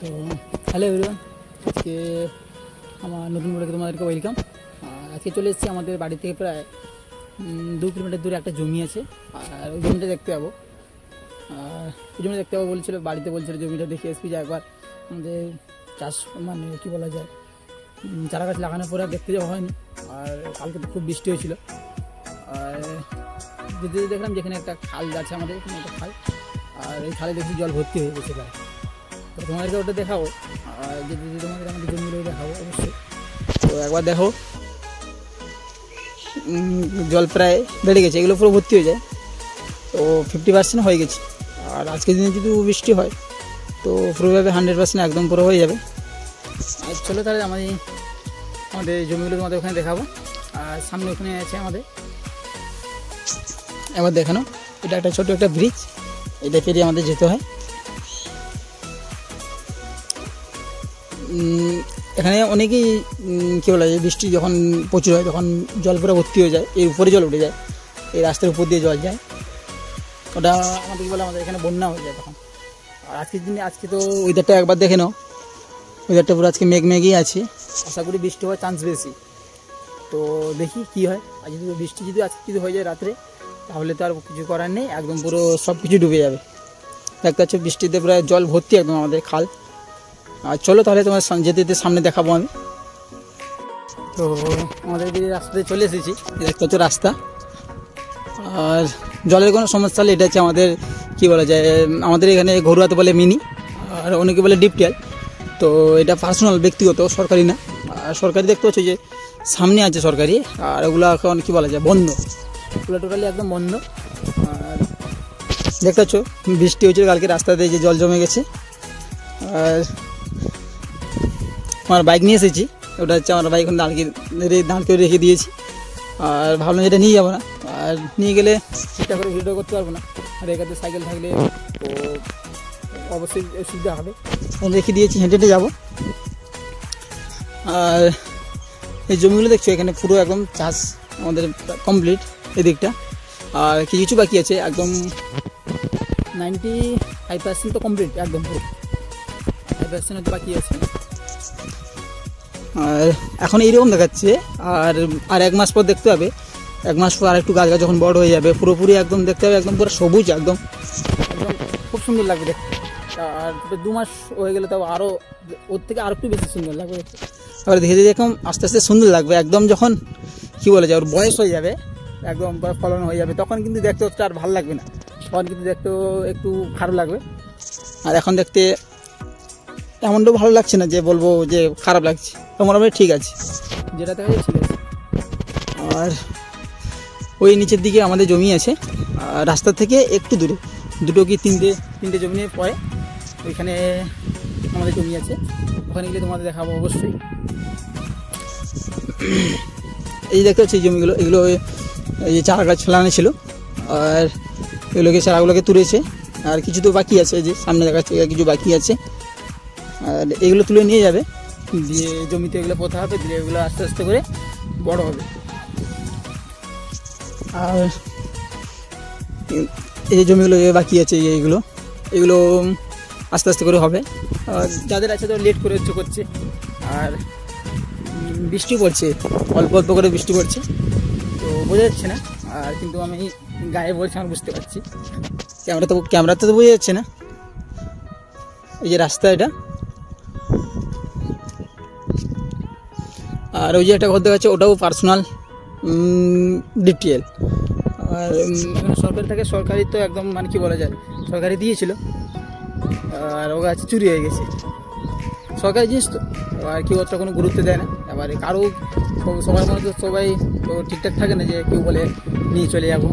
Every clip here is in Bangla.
তো হ্যালো এভরিওয়ান, আজকে আমার নতুন ব্লগে তোমাদেরকে ওয়েলকাম। আজকে চলে এসেছি আমাদের বাড়ি থেকে প্রায় 2 কিলোমিটার দূরে একটা জমি আছে, আর ওই জমিটা দেখতে যাবো। আর ওই জমিটা দেখতে যাবো বলছিল, বাড়িতে বলছিল জমিটা দেখে এসবি যে একবার আমাদের চাষ মানে কী বলা যায় চারা গাছ লাগানোর পরে আর দেখতে যাওয়া হয়নি। আর কালকে তো খুব বৃষ্টি হয়েছিল, আর যেতে দেখলাম যেখানে একটা খাল আছে, আমাদের এখানে একটা খাল, আর এই খালে দেখি জল ভর্তি হয়ে গেছে প্রায়। তো তোমাদেরকে ওটা দেখাবো, আর যদি তোমাদের আমাদের জমিগুলো দেখাবো অবশ্যই। তো একবার দেখো, জল প্রায় বেড়ে গেছে, এগুলো পুরো ভর্তি হয়ে যায়। তো 50% হয়ে গেছে, আর আজকের দিনে যদি বৃষ্টি হয় তো পুরোভাবে 100% একদম পুরো হয়ে যাবে। আর চলো তাহলে আমাদের জমিগুলো তোমাদের ওখানে দেখাবো। আর সামনে ওখানে আছে আমাদের, একবার দেখানো, এটা একটা ছোটো একটা ব্রিজ, এটা পেরিয়ে আমাদের যেতে হয়। এখানে অনেকেই কী বলা যায়, বৃষ্টি যখন প্রচুর হয় তখন জল পুরো ভর্তি হয়ে যায়, এর উপরে জল উঠে যায়, এই রাস্তার উপর দিয়ে জল যায়, ওটা আমাদের কী বলে আমাদের এখানে বন্যা হয়ে যায় তখন। আর আজকের দিনে আজকে তো ওয়েদারটা একবার দেখে নাও, ওয়েদারটা পুরো আজকে মেঘই আছে, আশা করি বৃষ্টি হওয়ার চান্স বেশি। তো দেখি কি হয়। আর যদি বৃষ্টি আজকে যদি হয়ে যায় রাত্রে, তাহলে তো আর কিছু করার নেই, একদম পুরো সব কিছু ডুবে যাবে। দেখতে পাচ্ছ বৃষ্টিতে প্রায় জল ভর্তি একদম আমাদের খাল। আর চলো তাহলে তোমার যেতে যেতে সামনে দেখাবো আমি। তো আমাদের যে রাস্তাতে চলে এসেছি, দেখতে পাচ্ছ রাস্তা। আর জলের কোনো সমস্যা হলে এটা হচ্ছে আমাদের কী বলা যায়, আমাদের এখানে ঘরুয়াতে বলে মিনি, আর অনেকে বলে ডিপ টিউবওয়েল। তো এটা পার্সোনাল, ব্যক্তিগত, সরকারি না। আর সরকারি দেখতে পাচ্ছ যে সামনে আছে সরকারি, আর ওগুলো এখন কী বলা যায় বন্ধ, ওগুলো টোটালি একদম বন্ধ। আর দেখতে পাচ্ছ বৃষ্টি হয়েছিল কালকে, রাস্তাতে যে জল জমে গেছে। আর আমার বাইক নিয়ে এসেছি, ওটা হচ্ছে আমার বাইক এখন দাঁড় করে রেখে দিয়েছি। আর ভাবলাম এটা নিয়ে যাবো না, আর নিয়ে গেলে ঠিকঠাক করে ভিডিও করতে পারবো না। আর এখানে সাইকেল থাকলে তো অবশ্যই সুবিধা হবে, রেখে দিয়েছি, হেঁটে হেঁটে যাবো। আর এই জমিগুলো দেখছো, এখানে পুরো একদম চাষ আমাদের কমপ্লিট এদিকটা, আর কিছু বাকি আছে, একদম 95% তো কমপ্লিট, একদম পুরো 5% হয়তো বাকি আছে। আর এখন এইরকম দেখাচ্ছে, আর 1 মাস পর দেখতে হবে, 1 মাস পর আর একটু গাছ যখন বড় হয়ে যাবে পুরোপুরি একদম দেখতে হবে, একদম পুরো সবুজ, একদম খুব সুন্দর লাগবে দেখতে। আর 2 মাস হয়ে গেলে তাও আরও ওর থেকে আরও একটু বেশি সুন্দর লাগবে। আবার ধীরে ধীরে এরকম আস্তে আস্তে সুন্দর লাগবে, একদম যখন কী বলে যায় ওর বয়স হয়ে যাবে, একদম ফলন হয়ে যাবে, তখন কিন্তু দেখতে অতটা আর ভালো লাগবে না, তখন কিন্তু দেখতেও একটু খারাপ লাগবে। আর এখন দেখতে এমনটাও ভালো লাগছে না যে বলবো যে খারাপ লাগছে, তো মোটামুটি ঠিক আছে, যেটা দেখা যায় ঠিক আছে। আর ওই নিচের দিকে আমাদের জমি আছে, আর রাস্তা থেকে একটু দূরে 2 কি 3টে জমি নিয়ে পরে ওইখানে আমাদের জমি আছে, ওখানে গিয়ে তোমাদের দেখাবো অবশ্যই। এই দেখতে পাচ্ছি এই জমিগুলো, এগুলো এই যে চারা গাছ ফেলানো ছিল, আর এগুলোকে চারাগুলোকে তুলেছে, আর কিছু তো বাকি আছে, যে সামনে দেখাচ্ছে কিছু বাকি আছে। আর এগুলো তুলে নিয়ে যাবে, দিয়ে জমিতে এগুলো পোঁতা হবে, দিয়ে এগুলো আস্তে আস্তে করে বড় হবে। আর এই যে জমিগুলো বাকি আছে এগুলো আস্তে আস্তে করে হবে। আর যাদের আছে তো লেট করে করছে, আর বৃষ্টি পড়ছে, অল্প অল্প করে বৃষ্টি পড়ছে, তো বোঝা যাচ্ছে না। আর কিন্তু আমি গায়ে বলছি, আমি বুঝতে পারছি, ক্যামেরাতে তো বোঝা যাচ্ছে না। এই যে রাস্তা এটা, আর ওই যে একটা ঘর দেখাচ্ছে, ওটাও পার্সোনাল ডিপ টিউবওয়েল। আর সরকারি থাকে, সরকারি তো একদম মানে কী বলা যায়, সরকারি দিয়েছিল, আর ও গাছ চুরি হয়ে গেছে, সরকারি জিনিস তো, আর কেউ অতটা কোনো গুরুত্ব দেয় না। এবারে কারো সবার মনে তো সবাই তো ঠিকঠাক থাকে না, যে কেউ বলে নিয়ে চলে যাবো,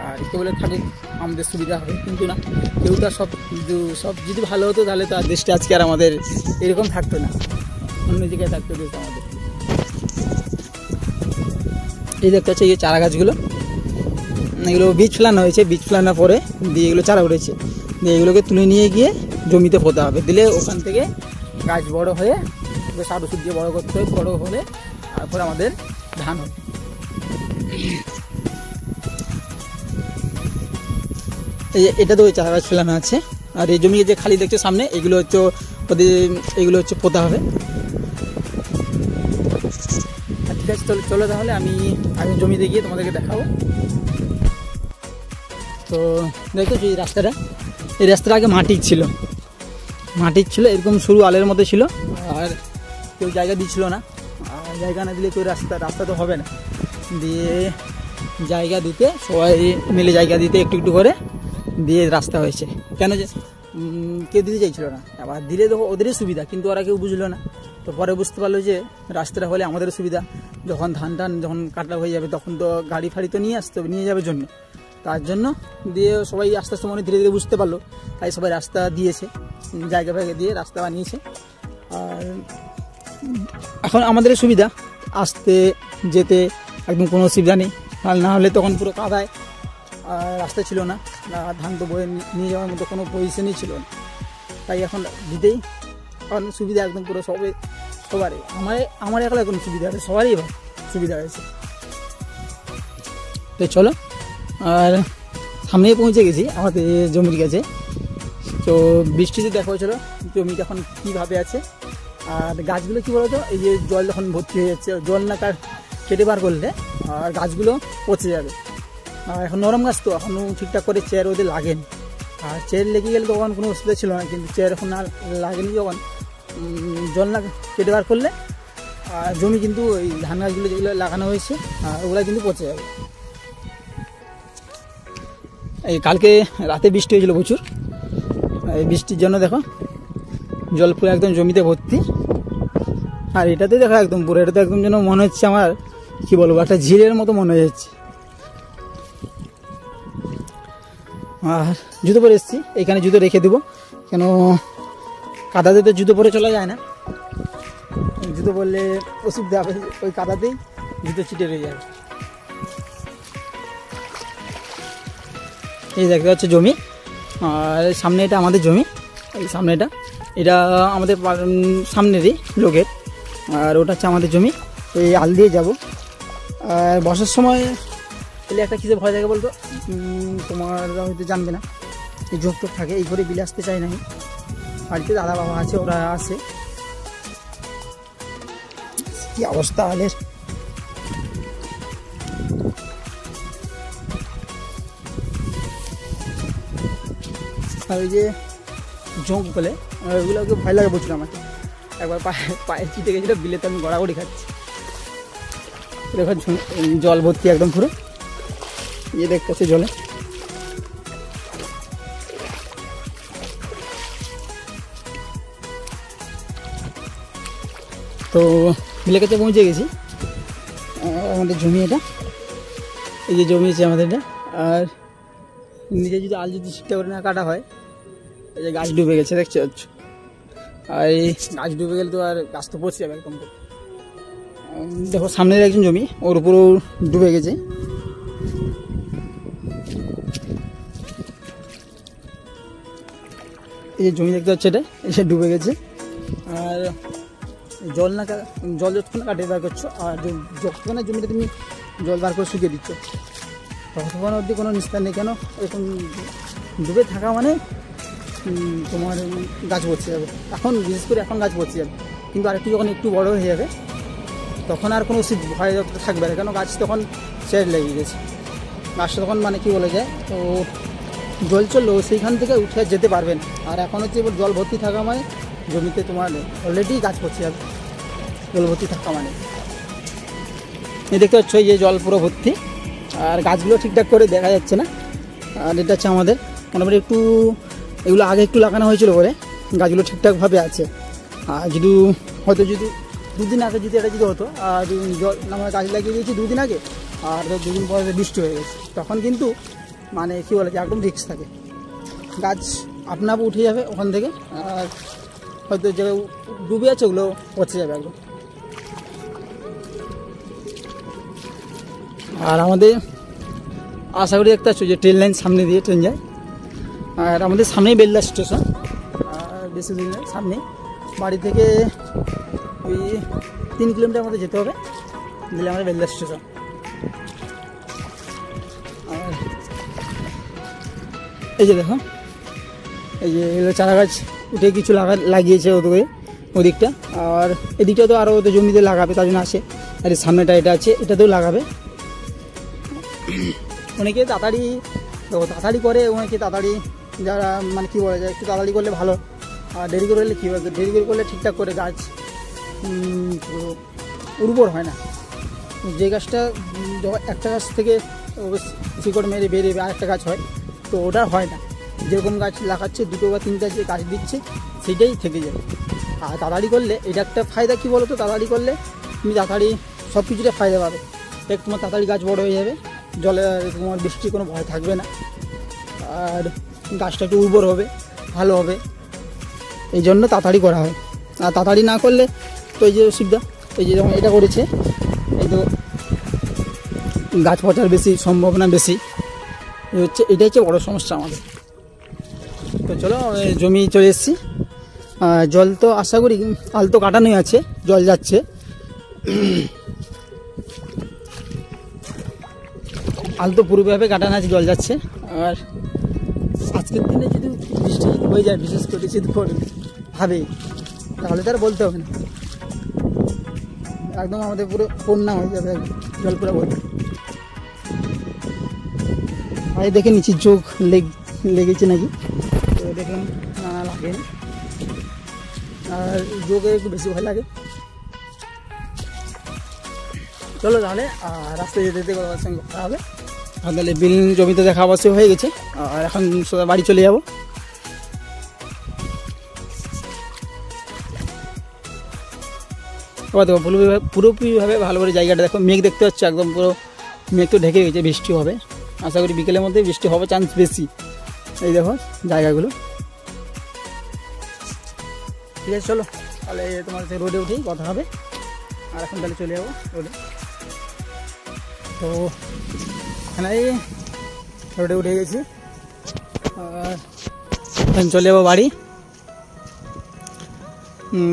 আর কেউ বলে থাকুক আমাদের সুবিধা হবে, কিন্তু না, কেউ তো সব যদি ভালো হতো তাহলে তো আর দেশটা আজকে আর আমাদের এরকম থাকতো না, অন্য জায়গায় থাকতো দেশ আমাদের। এই দেখতে হচ্ছে এই চারা গাছগুলো, এগুলো বীজ ফেলানো হয়েছে, বীজ ফেলানোর পরে দিয়ে এগুলো চারা উঠেছে, দিয়ে এগুলোকে তুলে নিয়ে গিয়ে জমিতে পোঁতা হবে, দিলে ওখান থেকে গাছ বড় হয়ে সার ওষুধ দিয়ে বড় করতে হবে, বড় হলে তারপরে আমাদের ধান হবে। এই যে এটা তো ওই চারা গাছ ফেলানো আছে, আর এই জমি যে খালি দেখছে সামনে, এগুলো হচ্ছে ওদের, এগুলো হচ্ছে পোতা হবে। ঠিক আছে, চলো তাহলে আমি জমিতে গিয়ে তোমাদেরকে দেখাবো। তো দেখো এই রাস্তাটা, এই রাস্তাটা আগে মাটির ছিল, এরকম সরু আলের মধ্যে ছিল, আর কেউ জায়গা দিচ্ছিল না। আর জায়গা না দিলে কেউ রাস্তা তো হবে না। দিয়ে জায়গা দিতে, সবাই মিলে জায়গা দিতে একটু একটু করে দিয়ে রাস্তা হয়েছে। কেন যে কেউ দিতে চাইছিল না, আবার দিলে দেখো ওদেরই সুবিধা, কিন্তু ওরা কেউ বুঝলো না। তো পরে বুঝতে পারলো যে রাস্তাটা হলে আমাদেরও সুবিধা, যখন ধান যখন কাটা হয়ে যাবে তখন তো গাড়ি ফাড়ি তো নিয়ে আসতে হবে, নিয়ে যাবে জন্য, তার জন্য দিয়ে সবাই আস্তে আস্তে মনে ধীরে ধীরে বুঝতে পারলো, তাই সবাই রাস্তা দিয়েছে, জায়গা ফায়গা দিয়ে রাস্তা বানিয়েছে। আর এখন আমাদের সুবিধা, আসতে যেতে একদম কোনো অসুবিধা নেই। আর না হলে তখন পুরো কাদায়, আর রাস্তা ছিল না, ধান তো বয়ে নিয়ে যাওয়ার মতো কোনো পজিশনই ছিল না। তাই এখন দিতেই কারণ সুবিধা একদম পুরো সবারই, আমার একলা কোনো সুবিধা আছে, সবারই সুবিধা হয়েছে। তো চলো, আর সামনে পৌঁছে গেছি আমাদের জমির কাছে। তো বৃষ্টিতে দেখা হয়েছিল জমিটা এখন কীভাবে আছে। আর গাছগুলো কী বলতো, এই যে জল যখন ভর্তি হয়ে যাচ্ছে, জল না কেটে বার করলে আর গাছগুলো পচে যাবে। আর এখন নরম গাছ তো এখনও ঠিকঠাক করে চেয়ার ওদের লাগেনি। আর চেয়ার লেগে গেলে তখন কোনো অসুবিধা ছিল না, কিন্তু চেয়ার এখন আর লাগেনি, যখন জল না কেটে বার করলে আর জমি কিন্তু ওই ধান গাছগুলো যেগুলো লাগানো হয়েছে ওগুলো কিন্তু পচে যাবে। এই কালকে রাতে বৃষ্টি হয়েছিল প্রচুর, এই বৃষ্টির জন্য দেখো জল পুরো একদম জমিতে ভর্তি। আর এটাতে দেখো একদম পুরো, এটা তো একদম যেন মনে হচ্ছে আমার কি বলবো, একটা ঝিলের মতো মনে হয়ে যাচ্ছে। আর জুতো পরে এসেছি, এখানে জুতো রেখে দেবো, কেন কাদাতে তো জুতো পরে চলা যায় না, জুতো পরলে অসুবিধা হবে, ওই কাদাতেই জুতো ছিটে রয়ে যাবে। এই দেখতে পাচ্ছ জমি, আর সামনে এটা আমাদের জমি, এই সামনে এটা আমাদের সামনেরই লোকের, আর ওটা হচ্ছে আমাদের জমি। এই আল দিয়ে যাব। আর বর্ষার সময় এলে একটা কিসে ভয় থাকে বলতো, তোমার হয়তো জানবে না, এই ঝোপ টোপ থাকে, এই করে বিলে আসতে চাই না। বাড়িতে দাদা বাবা আছে, ওরা আসে। কি অবস্থা আলের, আর ওই যে ঝোঁক বলে ওইগুলোকে ভয় লাগে প্রচুর আমার। একবার পায়ে চিটে গেছিলো, বিলেতে আমি গড়াগড়ি খাচ্ছি। দেখো জল ভর্তি একদম পুরো, ইয়ে দেখতেছে জলে। তো বিলের কাছে পৌঁছে গেছি, আমাদের জমি এটা, এই যে জমি আছে আমাদের এটা। আর নিজে যদি আল যদি ঠিকঠাক করে না কাটা হয়, এই যে গাছ ডুবে গেছে দেখতে পাচ্ছ। আর এই গাছ ডুবে গেলে তো আর গাছ তো পচে যাবে একদম। দেখো সামনের একজন জমি, ওর উপরেও ডুবে গেছে। এই যে জমি দেখতে পাচ্ছ, এটা এসে ডুবে গেছে। আর জল যতক্ষণ কাটে বার করছো, আর যতক্ষণ জমিটা তুমি জল বার করে শুকিয়ে দিচ্ছ, ততক্ষণ অবধি কোনো নিস্তার নেই। কেন এরকম ডুবে থাকা মানে তোমার গাছ পচে যাবে। এখন বিশেষ করে এখন গাছ পচে যাবে, কিন্তু আরেকটু যখন একটু বড় হয়ে যাবে তখন আর কোনো ভয় থাকবে না, কেন গাছ তখন চেয়ার লেগে গেছে। গাছটা তখন মানে কি বলে যায়, তো জল চললেও সেইখান থেকে উঠে যেতে পারবেন। আর এখন হচ্ছে এবার জল ভর্তি থাকা মানে জমিতে তোমার অলরেডি গাছ পচে যাবে, জল ভর্তি থাকা মানে। এই দেখতে পাচ্ছ এই যে জল পুরো ভর্তি, আর গাছগুলো ঠিকঠাক করে দেখা যাচ্ছে না। আর এটা হচ্ছে আমাদের মোটামুটি একটু, এগুলো আগে একটু লাগানো হয়েছিল বলে গাছগুলো ঠিকঠাকভাবে আছে। আর যদি হয়তো যদি দুদিন আগে যদি এটা যদি হতো, আর জল আমরা গাছ লাগিয়ে দিয়েছি দুদিন আগে, আর দুদিন পরে বৃষ্টি হয়ে গেছে, তখন কিন্তু মানে কী বলে যে একদম রিস্ক থাকে, গাছ আপনা আপনি উঠে যাবে ওখান থেকে। আর হয়তো যে ডুবে আছে ওগুলো পচে যাবে একদম। আর আমাদের আশা করি দেখতে পাচ্ছ যে ট্রেন লাইন সামনে দিয়ে ট্রেন যায়। আর আমাদের সামনেই বেলদা স্টেশন, আর বেশি দূর নয়, সামনে বাড়ি থেকে ওই 3 কিলোমিটার মধ্যে যেতে হবে, দিলে আমাদের বেলদা স্টেশন। আর এই যে দেখো এই যে এগুলো চারা গাছ উঠে কিছু লাগিয়েছে ওদিকটা, আর এদিকটা তো আরও ওদের জমিতে লাগাবে, তার জন্য আসে। আর এই সামনেটা এটা আছে, এটাতেও লাগাবে। অনেকে তাড়াতাড়ি করে, অনেকে তাড়াতাড়ি যারা মানে কী বলা যায়, একটু তাড়াতাড়ি করলে ভালো, আর দেরি করলে কী হবে, দেরি করলে ঠিকঠাক করে গাছ উর্বর হয় না। যে গাছটা যখন একটা গাছ থেকে শিকড় মেরে বেরিয়ে আরেকটা গাছ হয়, তো ওটা হয় না। যেরকম গাছ লাগাচ্ছে 2 বা 3টা যে গাছ দিচ্ছে সেটাই থেকে যায়। আর তাড়াতাড়ি করলে এটা একটা ফায়দা, কী বলো তো, তাড়াতাড়ি করলে তুমি তাড়াতাড়ি সব কিছুটা ফায়দা পাবে। দেখ তোমার তাড়াতাড়ি গাছ বড় হয়ে যাবে, জলে তোমার বৃষ্টির কোনো ভয় থাকবে না, আর গাছটা একটু উর্বর হবে, ভালো হবে। এই জন্য তাড়াতাড়ি করা হয়। আর তাড়াতাড়ি না করলে তো এই যে অসুবিধা, এই যে যখন এটা করেছে, এই তো গাছ পচার বেশি সম্ভাবনা বেশি, এটাই হচ্ছে বড়ো সমস্যা আমাদের। তো চলো জমি চলে এসেছি, জল তো আশা করি আল তো কাটানোই আছে, জল যাচ্ছে। আল তো পুরোভাবে কাটানো আছে, জল যাচ্ছে। আর আজকের দিনে যদি বৃষ্টি হয়ে যায়, বিশেষ করে যদি ভাবে, তাহলে তার বলতে হবে না, একদম আমাদের পুরো বন্যা হয়ে যাবে, জল পুরো ভর্তি। আর দেখে নিচ্ছি চোখ লেগেছে নাকি, তো দেখলাম না লাগেনি। আর যোগে একটু বেশি ভয় লাগে। চলো তাহলে রাস্তায় যেতে যেতে কথার সঙ্গে কথা হবে। আর তাহলে বিল জমিতে দেখা অবশ্যই হয়ে গেছে, আর এখন সোজা বাড়ি চলে যাবো। এবার দেখো পুরোপুরিভাবে ভালো করে জায়গাটা দেখো, মেঘ দেখতে পাচ্ছ, একদম পুরো মেঘ তো ঢেকে গেছে, বৃষ্টি হবে আশা করি, বিকেলের মধ্যে বৃষ্টি হবে চান্স বেশি। এই দেখো জায়গাগুলো। ঠিক আছে চলো তাহলে তোমার সাথে রোডে উঠেই কথা হবে। আর এখন তাহলে চলে যাবো রোডে। তো এখানে রোডে উঠে গেছি, আর এখন চলে যাবো বাড়ি।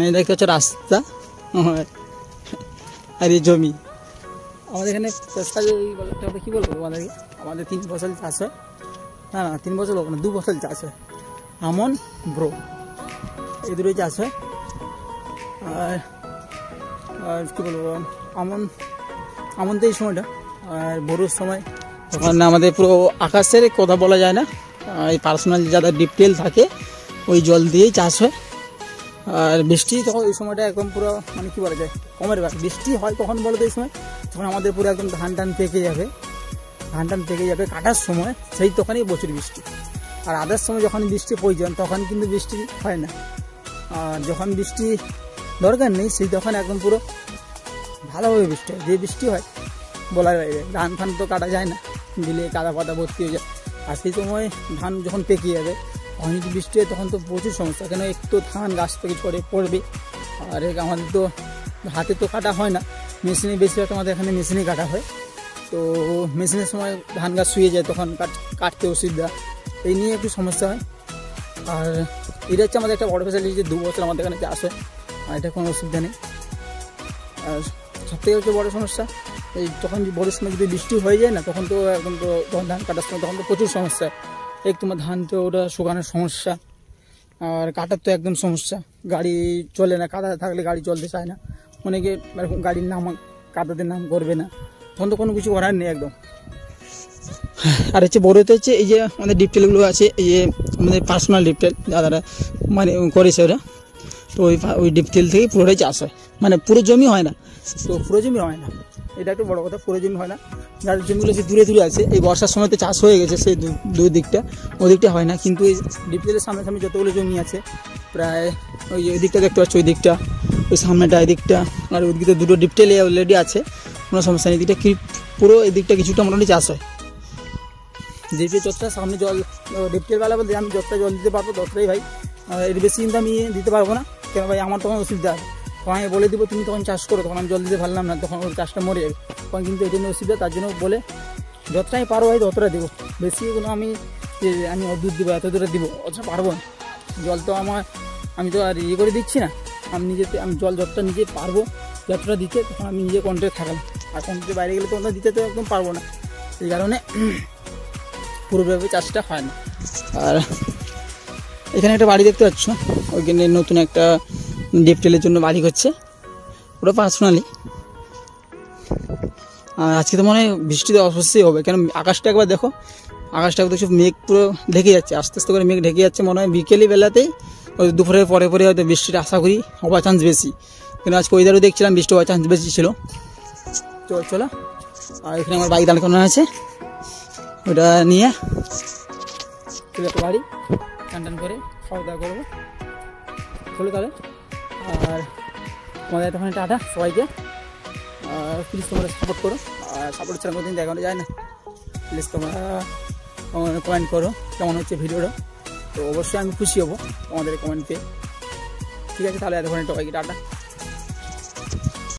এই দেখতে হচ্ছে রাস্তা আর এই জমি। আমাদের এখানে কী বলবো আমাদেরকে, আমাদের 3 ফসল চাষ হয়। না 3 ফসল হোক না, 2 ফসল চাষ হয়, আমন ব্রো, এই দুটোই চাষ হয়। আর কী বলবো, আমন তো এই সময়টা, আর বড়োর সময় তখন আমাদের পুরো আকাশের কথা বলা যায় না, এই পার্সোনাল যারা ডিপটেল থাকে ওই জল দিয়েই চাষ হয়। আর বৃষ্টি তখন এই সময়টা একদম পুরো মানে কী বলা যায় কমের ব্যাপার। বৃষ্টি হয় কখন বলো তো, এই সময় তখন আমাদের পুরো একদম ধান টান পেকে যাবে কাটার সময়, সেই তখনই প্রচুর বৃষ্টি। আর আদার সময় যখন বৃষ্টি প্রয়োজন তখন কিন্তু বৃষ্টি হয় না। আর যখন বৃষ্টি দরকার নেই সেই তখন একদম পুরো ভালোভাবে বৃষ্টি হয়। যে বৃষ্টি হয় বলার বাইরে, ধান ফান তো কাটা যায় না, দিলে কাদা পাতা ভর্তি হয়ে যায়। আর সেই সময় ধান যখন পেকে যাবে তখন যদি বৃষ্টি হয় তখন তো প্রচুর সমস্যা, কেন একটু ধান গাছ থেকে পড়বে। আর আমাদের তো হাতে তো কাটা হয় না, মেশিনে বেশিরভাগ আমাদের এখানে মেশিনে কাটা হয়। তো মেশিনের সময় ধান গাছ শুয়ে যায়, তখন কাটতে অসুবিধা, এই নিয়ে একটু সমস্যা হয়। আর এটা হচ্ছে আমাদের একটা বড় ফ্যাসিলিটি, যে 2 বছর আমাদের এখানে চাষ হয়, আর এটা কোনো অসুবিধা নেই। আর সবথেকে হচ্ছে বড়ো সমস্যা, এই তখন বড়োর সময় যদি বৃষ্টি হয়ে যায় না, তখন তো একদম তো তখন ধান কাটার সময় তখন তো প্রচুর সমস্যা। তোমার ধান তো ওটা শুকানোর সমস্যা, আর কাটার তো একদম সমস্যা, গাড়ি চলে না, কাদা থাকলে গাড়ি চলতে চায় না, অনেকে গাড়ির নাম কাদাতে নাম করবে না, তখন তো কোনো কিছু করার নেই একদম। আর হচ্ছে বড়োতে হচ্ছে এই যে আমাদের ডিপটেলগুলো আছে, এই যে আমাদের পার্সোনাল ডিপটেল যারা মানে করেছে ওরা, তো ওই ডিপটেল থেকেই পুরোটাই চাষ হয়, মানে পুরো জমি হয় না। তো পুরো জমি হয় না, এটা একটু বড়ো কথা, পুরো জমি হয় না। যার জমিগুলো যে দূরে আছে, এই বর্ষার সময় তো চাষ হয়ে গেছে, সেই দুই দিকটা, ওই দিকটা হয় না। কিন্তু এই ডিপটেলের সামনে যতগুলো জমি আছে, প্রায় ওই দিকটা দেখতে পাচ্ছ, ওই দিকটা, ওই সামনেটা, এই দিকটা, আর ওই দিকটা 2টো ডিপটেলে অলরেডি আছে, কোনো সমস্যা নেই। দিকটা কি পুরো এই দিকটা কিছুটা মোটামুটি চাষ হয়। যেটা যতটা সামনে জল ডিপটেলবেলা বলতে আমি যতটা জল দিতে পারবো ততটাই ভাই, এর বেশি কিন্তু আমি দিতে পারবো না, কেন ভাই আমার তখন অসুবিধা আছে। তখন আমি বলে দেবো তুমি তখন চাষ করো, তখন আমি জল দিতে পারলাম না, তখন ওই চাষটা মরে যাবে, তখন কিন্তু এই জন্য অসুবিধা। তার জন্য বলে যতটা আমি পারবো ভাই ততটা দেবো, বেশি কোনো আমি দুধ দেবো এত দূরে দিব অতটা পারবো না। জল তো আমি তো আর করে দিচ্ছি না, আমি জল যতটা নিজে পারবো যতটা দিতে, তখন আমি নিজে কন্ট্রোলে থাকলাম। আর কন্ট্রোলের বাইরে গেলে তো ওটা দিতে তো একদম পারবো না, এই কারণে পুরোভাবে চাষটা হয় না। আর এখানে একটা বাড়ি দেখতে পাচ্ছ, ওইখানে নতুন একটা ডিপটেলের জন্য বাড়ি করছে, ওটা পার্সোনালি। আর আজকে তো মনে হয় বৃষ্টিতে অবশ্যই হবে, কেন আকাশটা একবার দেখো, আকাশটা দেখছো মেঘ পুরো ঢেকে যাচ্ছে, আস্তে আস্তে করে মেঘ ঢেকে যাচ্ছে। মনে হয় বিকেলি বেলাতেই ওই দুপুরের পরে পরে হয়তো বৃষ্টিটা আশা করি হওয়ার চান্স বেশি, কিন্তু আজকে ওয়েদারও দেখছিলাম বৃষ্টি হওয়ার চান্স বেশি ছিল। চলো, আর এখানে আমার বাইক দাঁড় করানো আছে, ওটা নিয়ে চলে একটা বাড়ি টান করে খাওয়া দাওয়া করবো। চলো তাহলে, আর তোমাদের তখন টাটা সবাইকে। আর প্লিজ তোমরা সাপোর্ট করো, আর সাপোর্ট ছাড়া কোনোদিন দেখানো যায় না। প্লিজ তোমরা কমেন্ট করো কেমন হচ্ছে ভিডিওটা, তো অবশ্যই আমি খুশি হব তোমাদের কমেন্ট পেয়ে। ঠিক আছে, তাহলে এতক্ষণ সবাইকে টাটা।